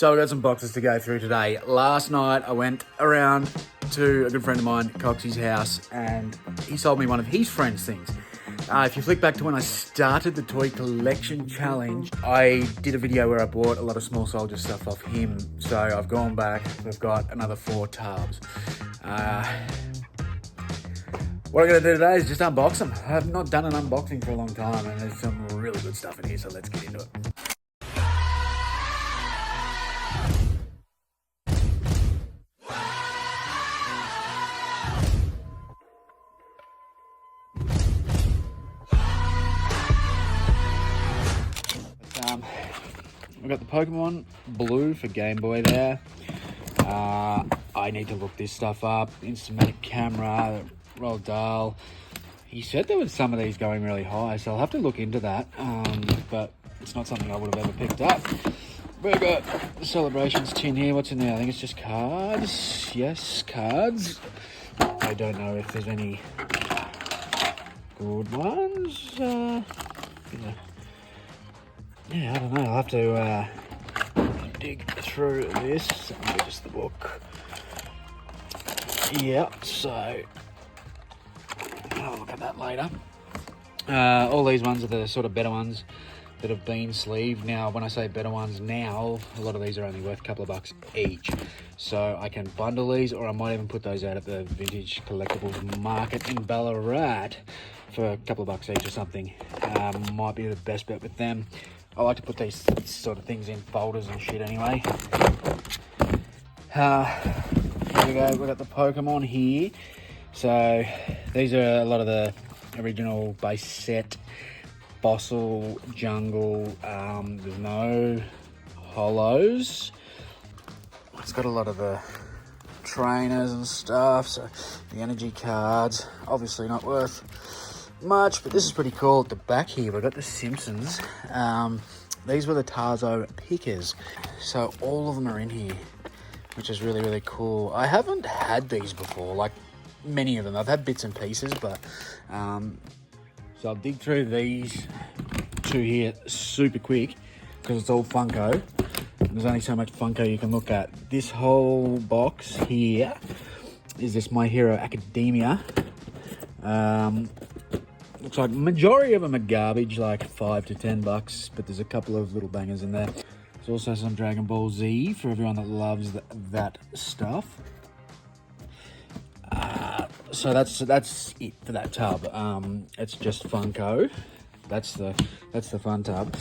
So I got some boxes to go through today. Last night I went around to a good friend of mine, Coxie's house, and he sold me one of his friend's things. If you flick back to when I started the toy collection challenge, I did a video where I bought a lot of small soldier stuff off him. So I've gone back, we've got another 4 tubs. What I'm gonna do today is just unbox them. I've not done an unboxing for a long time, and there's some really good stuff in here, so let's get into it. We've got the Pokemon Blue for Game Boy there. I need to look this stuff up. Instamatic camera, Roald Dahl. He said there was some of these going really high, so I'll have to look into that. But it's not something I would have ever picked up. We've got the Celebrations tin here. What's in there? I think it's just cards. Yes, cards. I don't know if there's any good ones. Yeah, I don't know. I'll have to dig through this. Maybe just the book. Yeah, so I'll look at that later. All these ones are the sort of better ones that have been sleeved. Now, when I say better ones now, a lot of these are only worth a couple of bucks each. So I can bundle these, or I might even put those out at the vintage collectibles market in Ballarat for a couple of bucks each or something. Might be the best bet with them. I like to put these sort of things in folders and shit anyway. Here we go, we've got the Pokemon here. So these are a lot of the original base set. Fossil, Jungle, there's no hollows. It's got a lot of the trainers and stuff, so the energy cards, obviously not worth much, but this is pretty cool. At the back here, we've got the Simpsons. These were the Tarzo pickers, so all of them are in here, which is really, really cool. I haven't had these before, like many of them. I've had bits and pieces, but so I'll dig through these 2 here super quick because it's all Funko. There's only so much Funko you can look at. This whole box here is this My Hero Academia. Looks like majority of them are garbage, like $5 to $10, but there's a couple of little bangers in there. There's also some Dragon Ball Z for everyone that loves that stuff. So that's it for that tub. It's just Funko. That's the fun tub.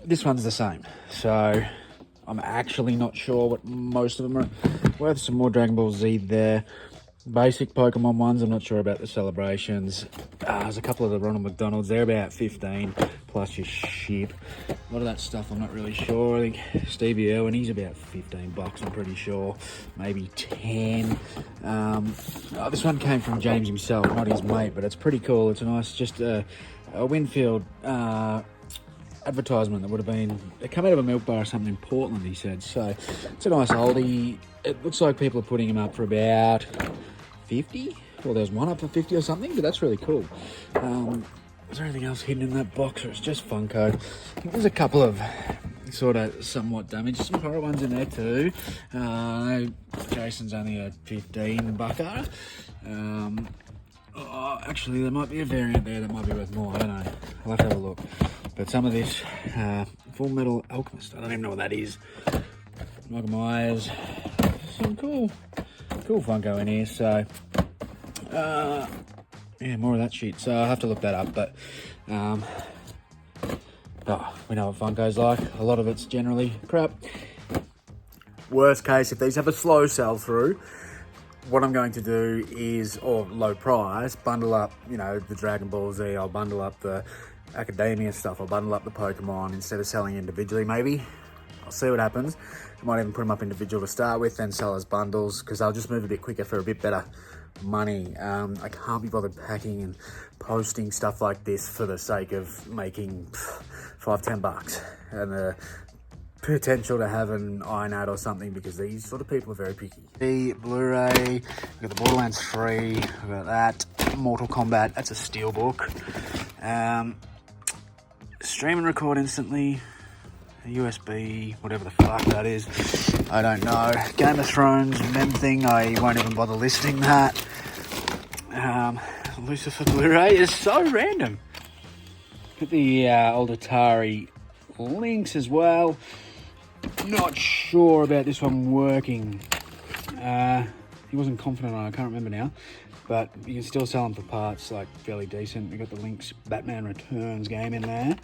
This one's the same. So I'm actually not sure what most of them are worth. Some more Dragon Ball Z there. Basic Pokemon ones, I'm not sure about the Celebrations. There's a couple of the Ronald McDonald's, they're about 15 plus your ship. A lot of that stuff I'm not really sure. I think Stevie Irwin, he's about 15 bucks, I'm pretty sure, maybe 10. This one came from James himself, not his mate, but it's pretty cool. It's a nice, just a Winfield advertisement that would have been, it come out of a milk bar or something in Portland, he said. So it's a nice oldie. It looks like people are putting him up for about 50. Well, there's one up for 50 or something, but that's really cool. Is there anything else hidden in that box, or it's just Funko? I think there's a couple of sort of somewhat damaged, some horror ones in there too. Jason's only a 15 bucker. Actually, there might be a variant there that might be worth more. I don't know. I'll have to have a look. But some of this Full Metal Alchemist, I don't even know what that is. Michael Myers, some cool Funko in here. So yeah, more of that shit. So I'll have to look that up. But we know what Funko's like. A lot of it's generally crap. Worst case, if these have a slow sell through, what I'm going to do is, or low price, bundle up, you know, the Dragon Ball Z. I'll bundle up the Academia stuff. I'll bundle up the Pokemon instead of selling individually, maybe. I'll see what happens. I might even put them up individual to start with, then sell as bundles, because I'll just move a bit quicker for a bit better money. I can't be bothered packing and posting stuff like this for the sake of making $5-10 and the potential to have an iron ad or something, because these sort of people are very picky. The Blu-ray, we've got the Borderlands 3, we've got that, Mortal Kombat, that's a steelbook. Stream and record instantly. USB, whatever the fuck that is. I don't know. Game of Thrones, mem thing, I won't even bother listing that. Lucifer Blu-ray is so random. Got the old Atari links as well. Not sure about this one working. He wasn't confident on it, I can't remember now. But you can still sell them for parts, like fairly decent. We got the Lynx Batman Returns game in there.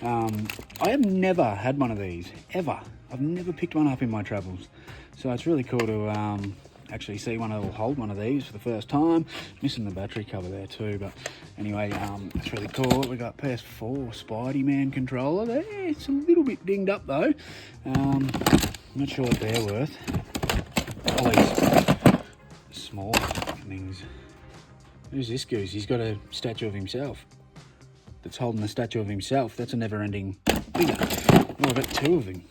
I have never had one of these, ever. I've never picked one up in my travels. So it's really cool to actually see one that will hold one of these for the first time. Missing the battery cover there too, but anyway, it's really cool. We got PS4 Spidey-Man controller there. It's a little bit dinged up though. Not sure what they're worth. All these small things. Who's this goose? He's got a statue of himself. That's holding the statue of himself. That's a never-ending figure. Oh, I've got two of them.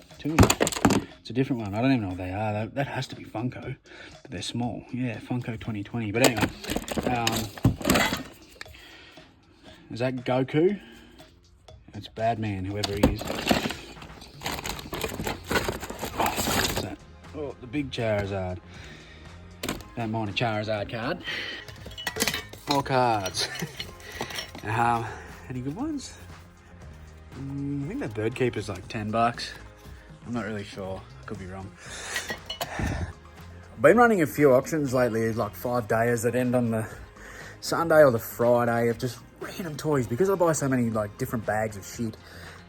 It's a different one. I don't even know what they are. That has to be Funko, but they're small. Yeah, Funko 2020. But anyway, is that Goku? That's Badman, whoever he is. What's that? Oh, the big Charizard. Don't mind a Charizard card. More cards. Any good ones? I think that bird keeper's like $10. I'm not really sure. I could be wrong. I've been running a few auctions lately, like 5-dayers that end on the Sunday or the Friday of just random toys. Because I buy so many like different bags of shit,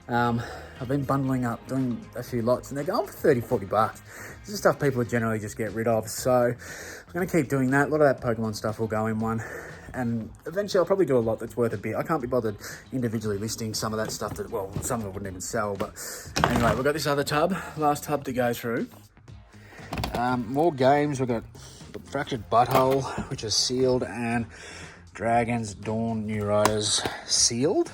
I've been bundling up, doing a few lots, and they're going for $30-40. This is stuff people generally just get rid of. So I'm going to keep doing that. A lot of that Pokemon stuff will go in one. And eventually I'll probably do a lot that's worth a bit. I can't be bothered individually listing some of that stuff that, well, some of it wouldn't even sell. But anyway, we've got this other tub, last tub to go through. More games. We've got Fractured Butthole, which is sealed, and Dragon's Dawn New Riders sealed.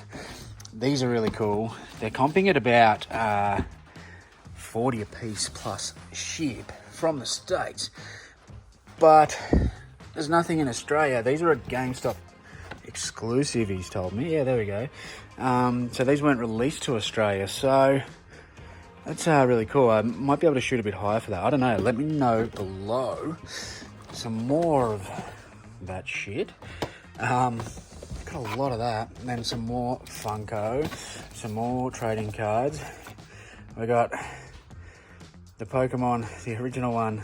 These are really cool. They're comping at about 40 a piece plus ship from the States. But there's nothing in Australia. These are a GameStop exclusive, he's told me. Yeah, there we go. So these weren't released to Australia. So that's really cool. I might be able to shoot a bit higher for that. I don't know. Let me know below. Some more of that shit. Got a lot of that. And then some more Funko. Some more trading cards. We got the Pokemon, the original one.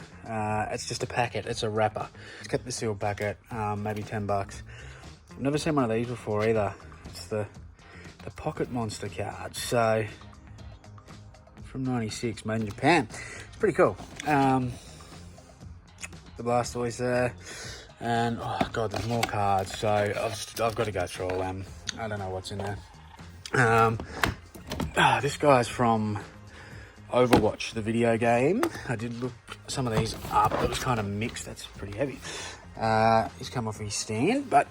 It's just a packet. It's a wrapper. It's kept the sealed packet. Maybe $10. I've never seen one of these before either. It's the Pocket Monster card. So from '96, made in Japan. It's pretty cool. The Blastoise there, and oh god, there's more cards. So I've got to go through all them. I don't know what's in there. This guy's from Overwatch, the video game. I did look some of these up. It was kind of mixed. That's pretty heavy. He's come off his stand, but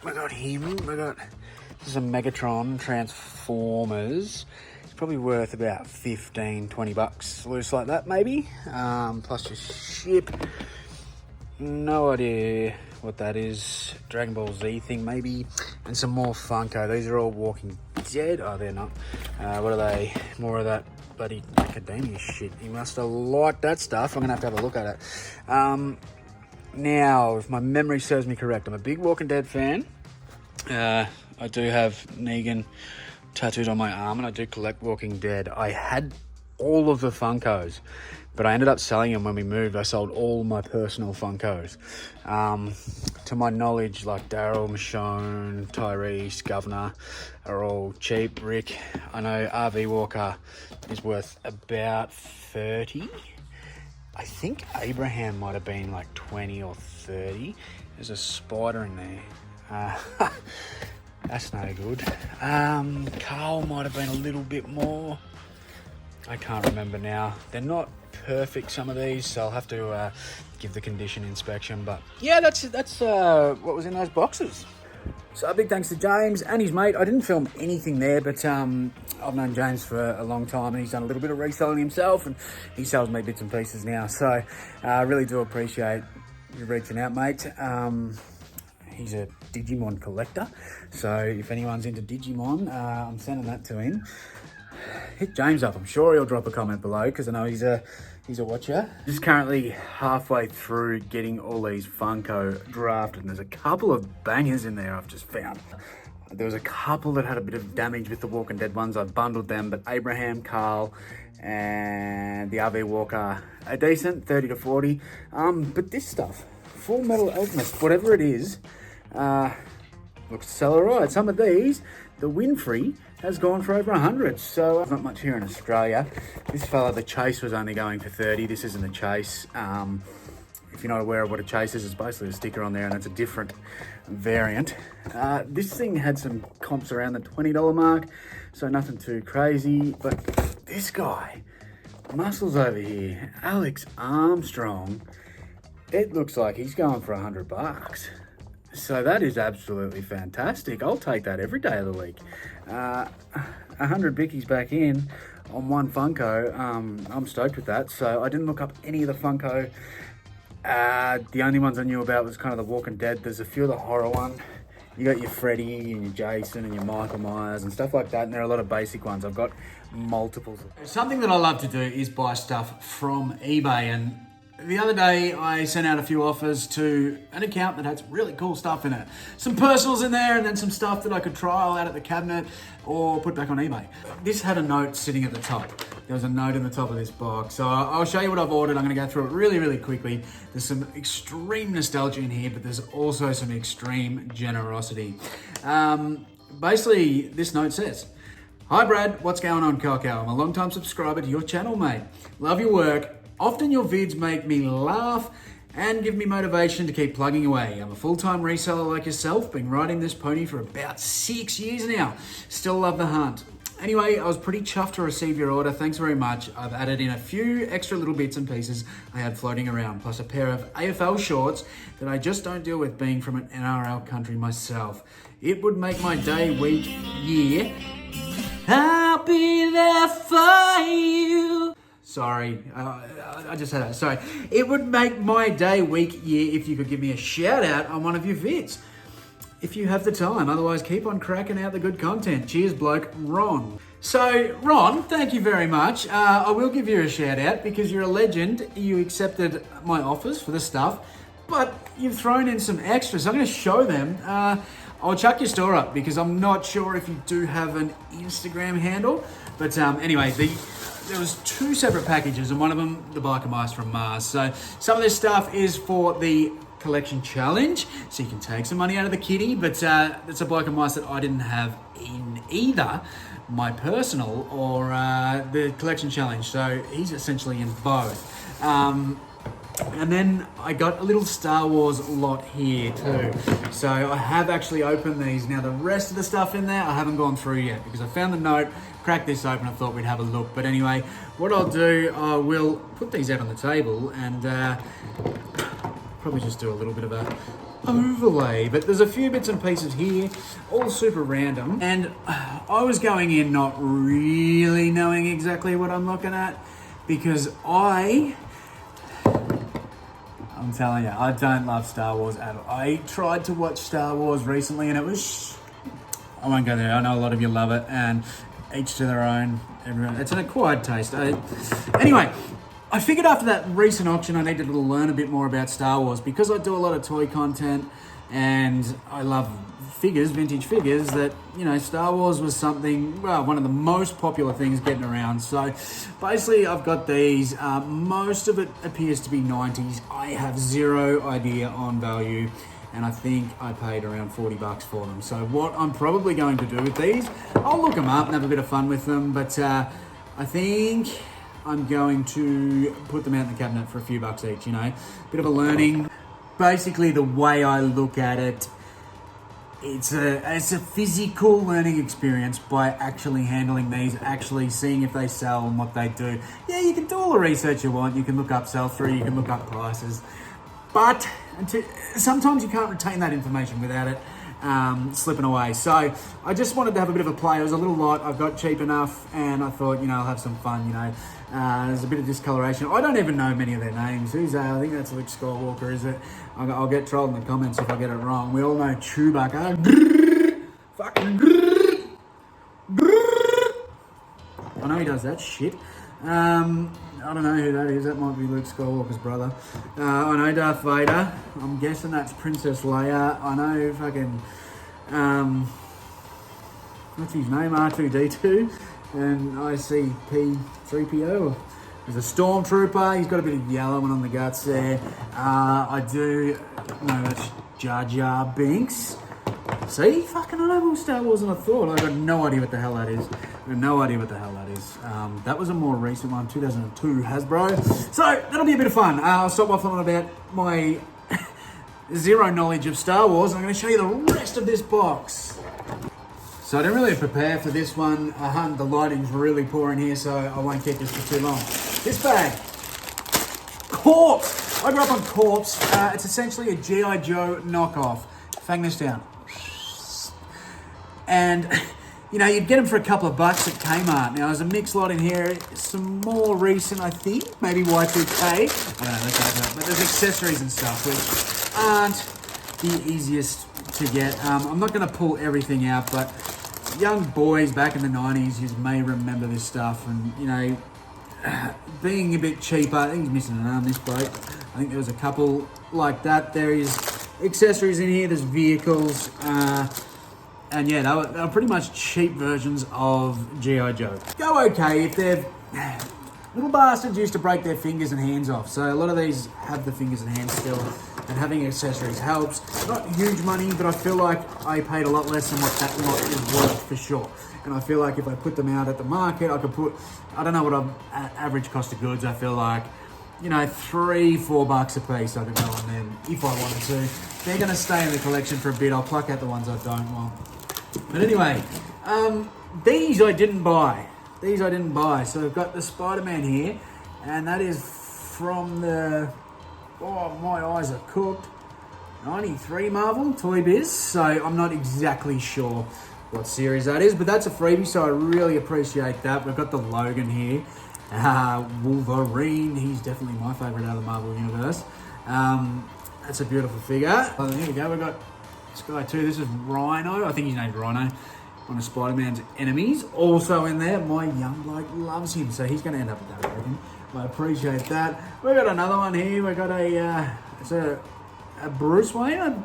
we got him. This is a Megatron Transformers. It's probably worth about $15-20 loose like that, maybe. Plus just ship. No idea what that is. Dragon Ball Z thing, maybe. And some more Funko. These are all Walking Dead. Oh, they're not. What are they? More of that bloody academia shit. You must have liked that stuff. I'm gonna have to have a look at it. Now, if my memory serves me correct, I'm a big Walking Dead fan. I do have Negan tattooed on my arm, and I do collect Walking Dead. I had all of the Funkos, but I ended up selling them when we moved. I sold all my personal Funkos. To my knowledge, like Daryl, Michonne, Tyrese, Governor are all cheap. Rick, I know RV Walker is worth about 30. I think Abraham might have been like 20 or 30. There's a spider in there. That's no good. Carl might have been a little bit more. I can't remember now. They're not perfect, some of these, so I'll have to give the condition inspection. But yeah, that's what was in those boxes. So a big thanks to James and his mate. I didn't film anything there, but I've known James for a long time, and he's done a little bit of reselling himself, and he sells me bits and pieces now. So I really do appreciate you reaching out, mate. He's a Digimon collector, so if anyone's into Digimon, I'm sending that to him. hit James up. I'm sure he'll drop a comment below because I know he's a watcher. Just currently halfway through getting all these Funko drafted, and there's a couple of bangers in there I've just found. There was a couple that had a bit of damage with the Walking Dead ones. I've bundled them, but Abraham, Carl, and the RV Walker are decent, 30 to 40. But this stuff, Full Metal Alchemist, whatever it is, looks to sell alright. Some of these, the Winfrey has gone for over 100, so not much here in Australia. This fella, the Chase, was only going for 30. This isn't a Chase. If you're not aware of what a Chase is, it's basically a sticker on there and it's a different variant. This thing had some comps around the $20 mark, so nothing too crazy. But this guy, muscles over here, Alex Armstrong, it looks like he's going for $100. So that is absolutely fantastic. I'll take that every day of the week. 100 bickies back in on one Funko. I'm stoked with that. So I didn't look up any of the Funko. The only ones I knew about was kind of the Walking Dead. There's a few of the horror ones. You got your Freddy and your Jason and your Michael Myers and stuff like that. And there are a lot of basic ones. I've got multiples. Something that I love to do is buy stuff from eBay. And the other day I sent out a few offers to an account that had some really cool stuff in it. Some personals in there and then some stuff that I could trial out at the cabinet or put back on eBay. This had a note sitting at the top. There was a note in the top of this box. So I'll show you what I've ordered. I'm gonna go through it really, really quickly. There's some extreme nostalgia in here, but there's also some extreme generosity. Basically, this note says, "Hi Brad, what's going on, Coco? I'm a long-time subscriber to your channel, mate. Love your work. Often your vids make me laugh and give me motivation to keep plugging away. I'm a full-time reseller like yourself, been riding this pony for about 6 years now. Still love the hunt. Anyway, I was pretty chuffed to receive your order. Thanks very much. I've added in a few extra little bits and pieces I had floating around, plus a pair of AFL shorts that I just don't deal with being from an NRL country myself. It would make my day, week, year. I'll be there for you." Sorry, I just had that. Sorry. "It would make my day, week, year if you could give me a shout out on one of your vids. If you have the time, otherwise keep on cracking out the good content. Cheers, bloke, Ron." So, Ron, thank you very much. I will give you a shout out because you're a legend. You accepted my offers for the stuff, but you've thrown in some extras. I'm going to show them. I'll chuck your store up because I'm not sure if you do have an Instagram handle. But anyway, there was 2 separate packages, and one of them, the biker mice from Mars. So some of this stuff is for the collection challenge, so you can take some money out of the kitty, but it's a biker mice that I didn't have in either my personal or the collection challenge, so he's essentially in both. And then I got a little Star Wars lot here too. So I have actually opened these. Now the rest of the stuff in there I haven't gone through yet because I found the note, cracked this open, I thought we'd have a look. But anyway, what I'll do, I will put these out on the table and probably just do a little bit of a overlay. But there's a few bits and pieces here, all super random. And I was going in not really knowing exactly what I'm looking at because I'm telling you, I don't love Star Wars at all. I tried to watch Star Wars recently and it was... I won't go there. I know a lot of you love it and each to their own. Everyone, it's an acquired taste. Anyway, I figured after that recent auction I needed to learn a bit more about Star Wars because I do a lot of toy content and I love figures, vintage figures, that, you know, Star Wars was something, well, one of the most popular things getting around. So basically I've got these, most of it appears to be 90s. I have zero idea on value and I think I paid around $40 for them. So what I'm probably going to do with these, I'll look them up and have a bit of fun with them, but I think I'm going to put them out in the cabinet for a few bucks each, you know, bit of a learning. Basically the way I look at it, it's a physical learning experience by actually handling these, actually seeing if they sell and what they do. Yeah, you can do all the research you want. You can look up sell-through, you can look up prices. But sometimes you can't retain that information without it slipping away. So I just wanted to have a bit of a play. It was a little lot. I've got cheap enough and I thought, you know, I'll have some fun, you know. There's a bit of discoloration. I don't even know many of their names. Who's that? I think that's Luke Skywalker, is it? I'll get trolled in the comments if I get it wrong. We all know Chewbacca. Fucking. I know he does that shit. I don't know who that is. That might be Luke Skywalker's brother. I know Darth Vader. I'm guessing that's Princess Leia. I know fucking... what's his name? R2-D2. And I see P3PO. There's a stormtrooper. He's got a bit of yellow one on the guts there. I do know that's Jar Jar Binks. See? Fucking I know more Star Wars than I thought. I got no idea what the hell that is. That was a more recent one, 2002 Hasbro. So, that'll be a bit of fun. I'll stop off on about my zero knowledge of Star Wars. And I'm going to show you the rest of this box. So I didn't really prepare for this one. The lighting's really poor in here, so I won't keep this for too long. This bag, Corpse. I grew up on Corpse. It's essentially a G.I. Joe knockoff. Fang this down. And, you know, you'd get them for a couple of bucks at Kmart. Now, there's a mixed lot in here. Some more recent, I think. Maybe Y2K. I don't know, but there's accessories and stuff, which aren't the easiest to get. I'm not going to pull everything out, but young boys back in the 90s, you may remember this stuff. And, you know, being a bit cheaper, I think he's missing an arm, this bloke. I think there was a couple like that. There is accessories in here, there's vehicles, and yeah, they were pretty much cheap versions of G.I. Joe. Go okay if they're... Little bastards used to break their fingers and hands off, so a lot of these have the fingers and hands still, and having accessories helps. Not huge money, but I feel like I paid a lot less than what that lot is worth for sure. And I feel like if I put them out at the market, I could put, I don't know what average cost of goods, I feel like, you know, $3-4 a piece I could go on them if I wanted to. They're gonna stay in the collection for a bit. I'll pluck out the ones I don't want. But anyway, these I didn't buy. So I've got the Spider-Man here, and that is from the, oh, my eyes are cooked, 93 Marvel Toy Biz. So I'm not exactly sure what series that is, but that's a freebie, so I really appreciate that. We've got the Logan here, Wolverine. He's definitely my favorite out of the Marvel universe. That's a beautiful figure. Oh, here we go. We've got this guy too. This is Rhino. I think his name's Rhino. One of Spider-Man's enemies. Also in there, my young bloke loves him, so he's going to end up with that, I reckon. I appreciate that. We've got another one here. We've got it's a Bruce Wayne, a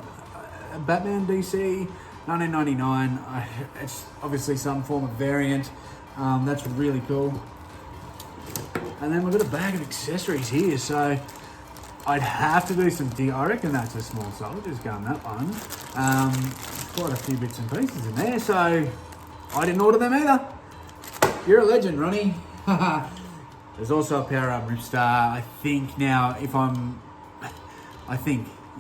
Batman DC 1999. It's obviously some form of variant. That's really cool. And then we've got a bag of accessories here, so I'd have to do some I reckon that's a small soldier's gun, that one. Quite a few bits and pieces in there, so I didn't order them either. You're a legend, Ronnie. There's also a power-up Ripstar. I think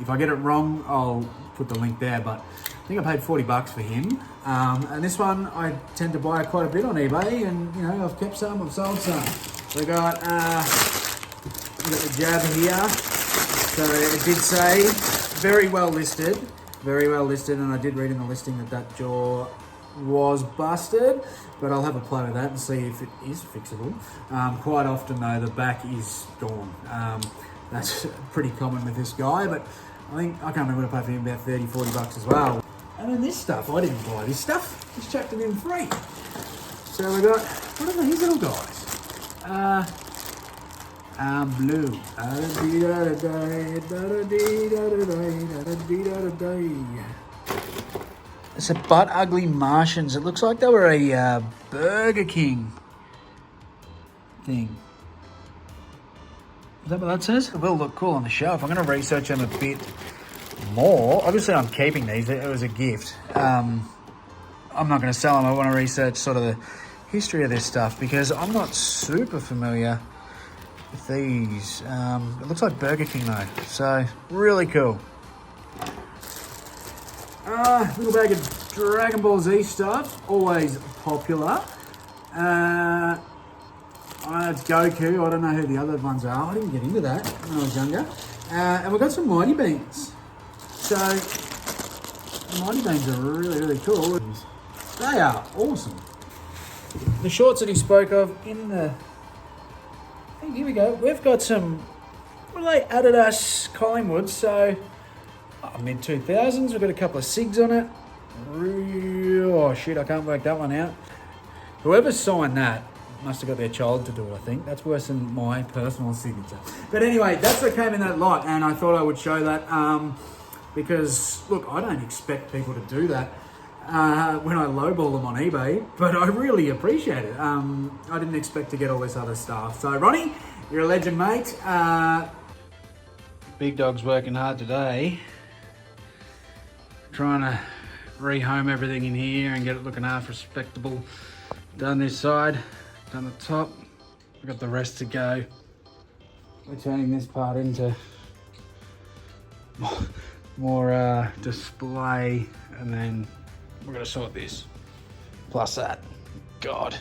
if I get it wrong, I'll put the link there, but I think I paid $40 for him. And this one, I tend to buy quite a bit on eBay, and, you know, I've kept some, I've sold some. We got the jab here. So it did say very well listed, and I did read in the listing that jaw was busted, but I'll have a play with that and see if it is fixable. Quite often though, the back is gone. That's pretty common with this guy, but I can't remember what I paid for him, about $30-40 as well. And then this stuff, I didn't buy this stuff, just chucked it in free. So we got, what are these little guys? Blue. It's a butt ugly Martians. It looks like they were a Burger King thing. Is that what that says? It will look cool on the shelf. I'm going to research them a bit more. Obviously, I'm keeping these. It was a gift. I'm not going to sell them. I want to research sort of the history of this stuff because I'm not super familiar with these. It looks like Burger King though, so really cool. Little bag of Dragon Ball Z stuff, always popular. It's Goku. I don't know who the other ones are. I didn't get into that when I was younger. And we've got some Mighty Beans. So the Mighty Beans are really, really cool. They are awesome. The shorts that he spoke of in the... Hey, here we go. We've got some, what are they? Adidas Collingwood. So mid-2000s. We've got a couple of SIGs on it. Oh shit, I can't work that one out. Whoever signed that must have got their child to do it, I think. That's worse than my personal signature. But anyway, that's what came in that lot, and I thought I would show that because, look, I don't expect people to do that when I lowball them on eBay, but I really appreciate it. I didn't expect to get all this other stuff. So, Ronnie, you're a legend, mate. Big Dog's working hard today, trying to rehome everything in here and get it looking half respectable. Done this side, done the top. We've got the rest to go. We're turning this part into more display, and then we're gonna sort this. Plus that, God.